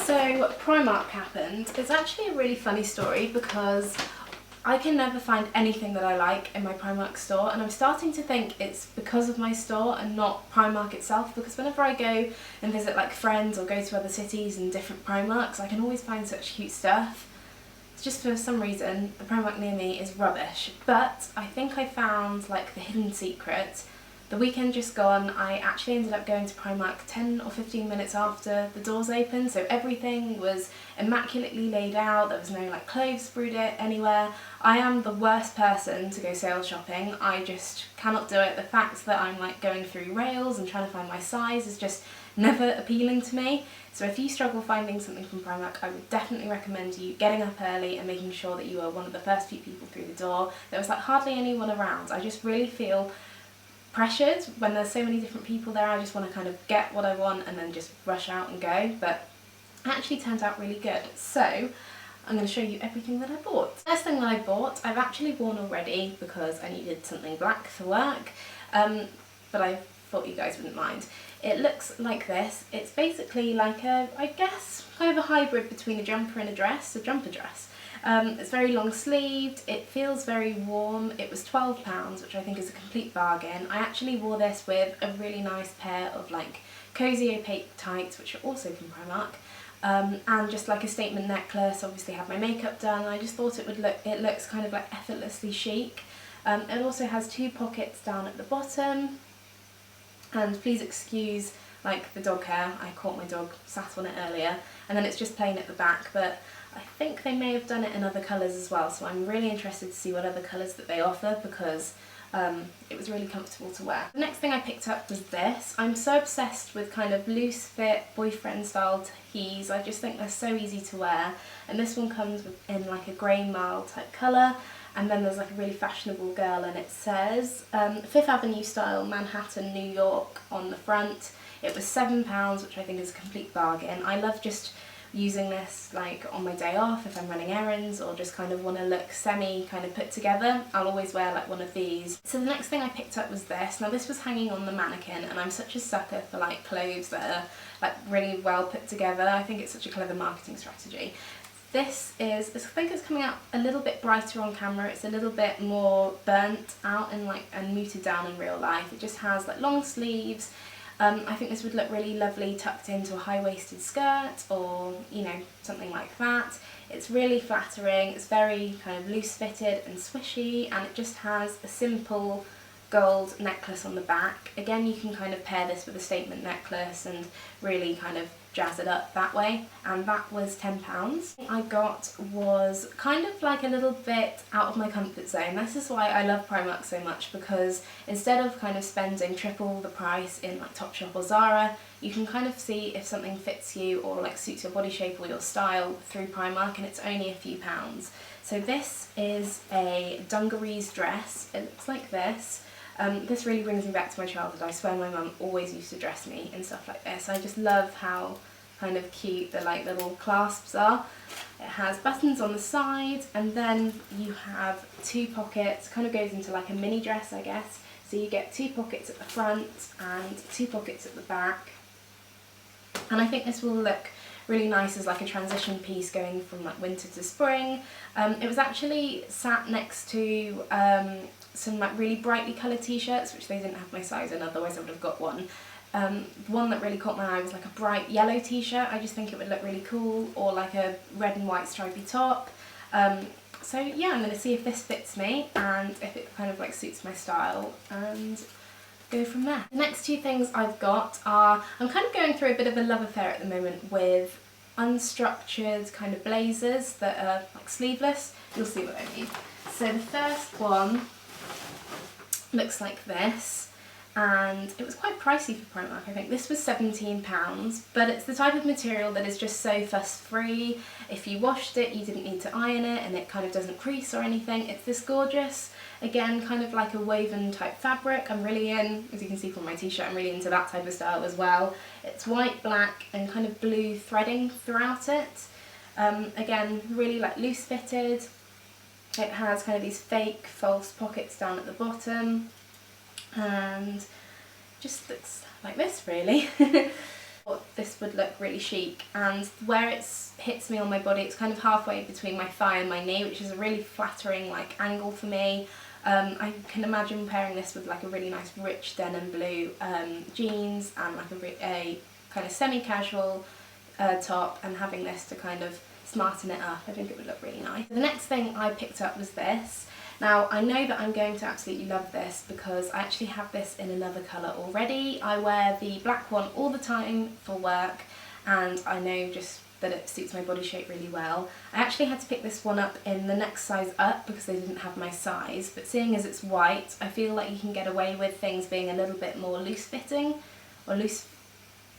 So Primark happened. It's actually a really funny story because I can never find anything that I like in my Primark store, and I'm starting to think it's because of my store and not Primark itself, because whenever I go and visit like friends or go to other cities and different Primarks, I can always find such cute stuff. It's just for some reason the Primark near me is rubbish, but I think I found like the hidden secret. The weekend just gone, I actually ended up going to Primark 10 or 15 minutes after the doors opened, so everything was immaculately laid out, there was no like clothes sprayed anywhere. I am the worst person to go sales shopping, I just cannot do it. The fact that I'm like going through rails and trying to find my size is just never appealing to me. So if you struggle finding something from Primark, I would definitely recommend you getting up early and making sure that you are one of the first few people through the door. There was like hardly anyone around. I just really feel pressured when there's so many different people there. I just want to kind of get what I want and then just rush out and go, but it actually turned out really good. So I'm going to show you everything that I bought. First thing that I bought, I've actually worn already because I needed something black for work, but I thought you guys wouldn't mind. It looks like this. It's basically like a, I guess, kind of a hybrid between a jumper and a dress, a jumper dress. It's very long sleeved, it feels very warm. It was £12, which I think is a complete bargain. I actually wore this with a really nice pair of like cozy opaque tights, which are also from Primark, and just like a statement necklace. Obviously had my makeup done. I just thought it looks kind of like effortlessly chic. It also has two pockets down at the bottom, and please excuse like the dog hair, I caught my dog sat on it earlier, and then it's just plain at the back, but I think they may have done it in other colours as well, so I'm really interested to see what other colours that they offer, because it was really comfortable to wear. The next thing I picked up was this. I'm so obsessed with kind of loose fit boyfriend style tees. I just think they're so easy to wear, and this one comes in like a grey marl type colour, and then there's like a really fashionable girl, and it says Fifth Avenue style, Manhattan, New York on the front. It was £7, which I think is a complete bargain. I love just using this like on my day off if I'm running errands or just kind of want to look semi kind of put together. I'll always wear like one of these. So the next thing I picked up was this. Now this was hanging on the mannequin, and I'm such a sucker for like clothes that are like really well put together. I think it's such a clever marketing strategy. This is, I think it's coming out a little bit brighter on camera. It's a little bit more burnt out and muted down in real life. It just has like long sleeves. I think this would look really lovely tucked into a high-waisted skirt or, you know, something like that. It's really flattering, it's very kind of loose-fitted and swishy, and it just has a simple gold necklace on the back. Again, you can kind of pair this with a statement necklace and really kind of jazz it up that way, and that was £10. I got was kind of like a little bit out of my comfort zone. This is why I love Primark so much, because instead of kind of spending triple the price in like Topshop or Zara, you can kind of see if something fits you or like suits your body shape or your style through Primark, and it's only a few pounds. So this is a dungarees dress. It looks like this. This really brings me back to my childhood. I swear my mum always used to dress me in stuff like this. I just love how kind of cute the like little clasps are. It has buttons on the side, and then you have two pockets, kind of goes into like a mini dress, I guess. So you get two pockets at the front and two pockets at the back. And I think this will look really nice as like a transition piece going from like winter to spring. It was actually sat next to some like really brightly coloured t-shirts, which they didn't have my size in, otherwise I would have got one. One that really caught my eye was like a bright yellow t-shirt. I just think it would look really cool, or like a red and white stripy top. So yeah, I'm going to see if this fits me and if it kind of like suits my style, and go from there. The next two things I've got are, I'm kind of going through a bit of a love affair at the moment with unstructured kind of blazers that are like sleeveless. You'll see what I mean. So the first one looks like this, and it was quite pricey for Primark. I think this was £17, but it's the type of material that is just so fuss free. If you washed it, you didn't need to iron it, and it kind of doesn't crease or anything. It's this gorgeous, again, kind of like a woven type fabric. I'm really in, as you can see from my t-shirt, I'm really into that type of style as well. It's white, black and kind of blue threading throughout it. Again, really like loose fitted. It has kind of these fake false pockets down at the bottom, and just looks like this really. thought this would look really chic, and where it hits me on my body, it's kind of halfway between my thigh and my knee, which is a really flattering like angle for me. I can imagine pairing this with like a really nice rich denim blue jeans and like a kind of semi-casual top, and having this to kind of smarten it up. I think it would look really nice. The next thing I picked up was this. Now I know that I'm going to absolutely love this because I actually have this in another colour already. I wear the black one all the time for work, and I know just that it suits my body shape really well. I actually had to pick this one up in the next size up because they didn't have my size, but seeing as it's white, I feel like you can get away with things being a little bit more loose fitting, or loose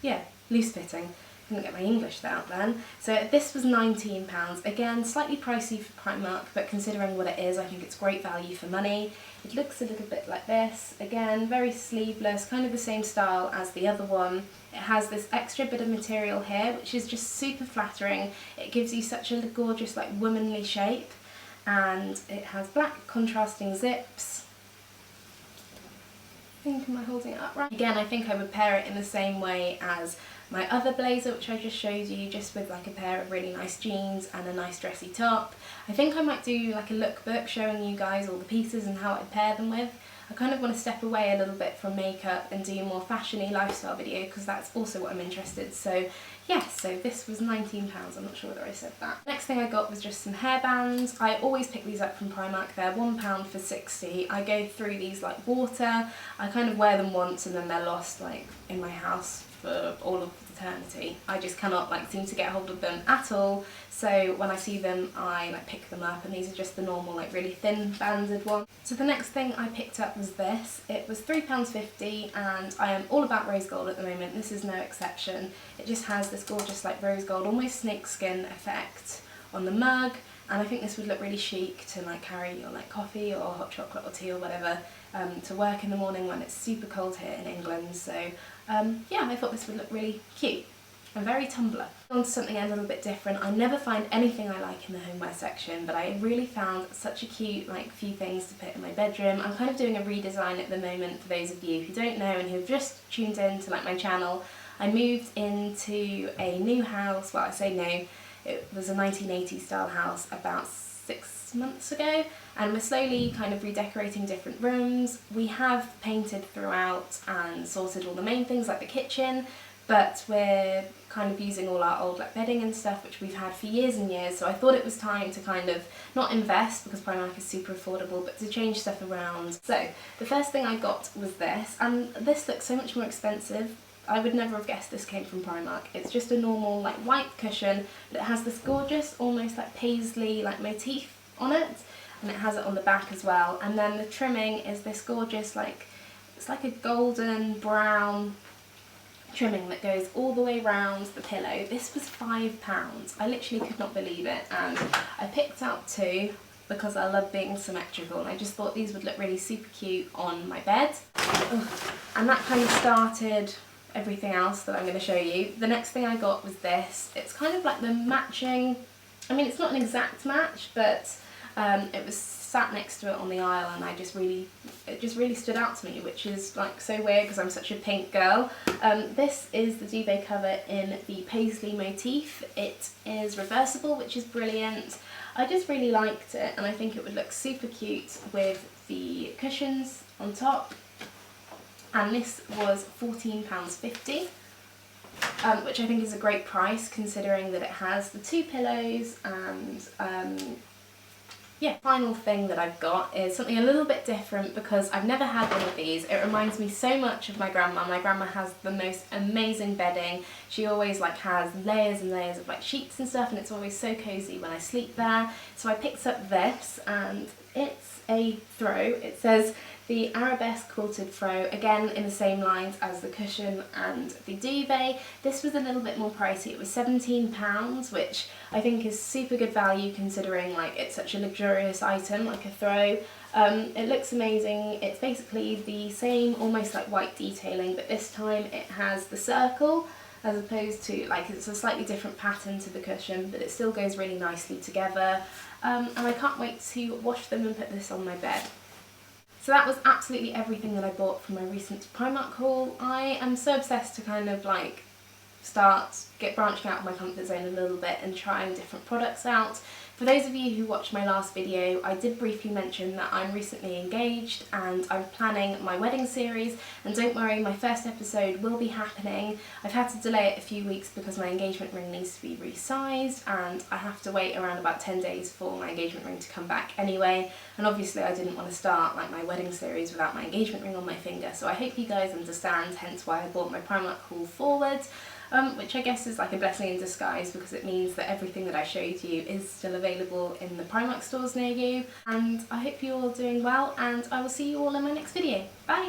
fitting. Couldn't get my English out then. So this was £19. Again, slightly pricey for Primark, but considering what it is, I think it's great value for money. It looks a little bit like this. Again, very sleeveless, kind of the same style as the other one. It has this extra bit of material here, which is just super flattering. It gives you such a gorgeous, like, womanly shape, and it has black contrasting zips. Am I holding it up right? Again, I think I would pair it in the same way as my other blazer, which I just showed you, just with like a pair of really nice jeans and a nice dressy top. I think I might do like a lookbook showing you guys all the pieces and how I'd pair them with. I kind of want to step away a little bit from makeup and do a more fashiony lifestyle video, because that's also what I'm interested in. So yes, so this was £19, I'm not sure whether I said that. Next thing I got was just some hairbands. I always pick these up from Primark, they're £1 for 60. I go through these like water. I kind of wear them once and then they're lost like in my house for all of eternity. I just cannot like seem to get hold of them at all, so when I see them I like pick them up, and these are just the normal like really thin banded ones. So the next thing I picked up was this. It was £3.50, and I am all about rose gold at the moment. This is no exception. It just has this gorgeous like rose gold, almost snakeskin effect on the mug, and I think this would look really chic to like carry your like coffee or hot chocolate or tea or whatever to work in the morning when it's super cold here in England. So yeah, I thought this would look really cute and very Tumblr. On to something a little bit different. I never find anything I like in the homeware section, but I really found such a cute like few things to put in my bedroom. I'm kind of doing a redesign at the moment. For those of you who don't know and who've just tuned in to like my channel, I moved into a new house. Well, I say new, it was a 1980s style house about 6 months ago, and we're slowly kind of redecorating different rooms. We have painted throughout and sorted all the main things like the kitchen, but we're kind of using all our old like bedding and stuff which we've had for years and years, so I thought it was time to kind of not invest, because Primark is super affordable, but to change stuff around. So the first thing I got was this, and this looks so much more expensive. I would never have guessed this came from Primark. It's just a normal like white cushion, but it has this gorgeous almost like paisley like motif on it, and it has it on the back as well, and then the trimming is this gorgeous like, it's like a golden brown trimming that goes all the way around the pillow. This was £5. I literally could not believe it, and I picked out two because I love being symmetrical, and I just thought these would look really super cute on my bed. Ugh. And that kind of started everything else that I'm going to show you. The next thing I got was this. It's kind of like the matching, I mean it's not an exact match, but it was sat next to it on the aisle, and it just really stood out to me, which is like so weird because I'm such a pink girl. This is the duvet cover in the paisley motif. It is reversible, which is brilliant. I just really liked it, and I think it would look super cute with the cushions on top. And this was £14.50, which I think is a great price considering that it has the two pillows and yeah. Final thing that I've got is something a little bit different because I've never had one of these. It reminds me so much of my grandma. My grandma has the most amazing bedding. She always like has layers and layers of like sheets and stuff, and it's always so cozy when I sleep there. So I picked up this, and it's a throw. It says the arabesque quilted throw, again in the same lines as the cushion and the duvet. This was a little bit more pricey. It was £17, which I think is super good value considering like it's such a luxurious item, like a throw. It looks amazing. It's basically the same almost like white detailing, but this time it has the circle as opposed to like, it's a slightly different pattern to the cushion, but it still goes really nicely together. And I can't wait to wash them and put this on my bed. So that was absolutely everything that I bought from my recent Primark haul. I am so obsessed to kind of like branching out of my comfort zone a little bit and trying different products out. For those of you who watched my last video, I did briefly mention that I'm recently engaged and I'm planning my wedding series, and don't worry, my first episode will be happening. I've had to delay it a few weeks because my engagement ring needs to be resized and I have to wait around about 10 days for my engagement ring to come back anyway, and obviously I didn't want to start like my wedding series without my engagement ring on my finger, so I hope you guys understand, hence why I bought my Primark haul forward. Which I guess is like a blessing in disguise because it means that everything that I showed you is still available in the Primark stores near you. And I hope you're all doing well, and I will see you all in my next video. Bye!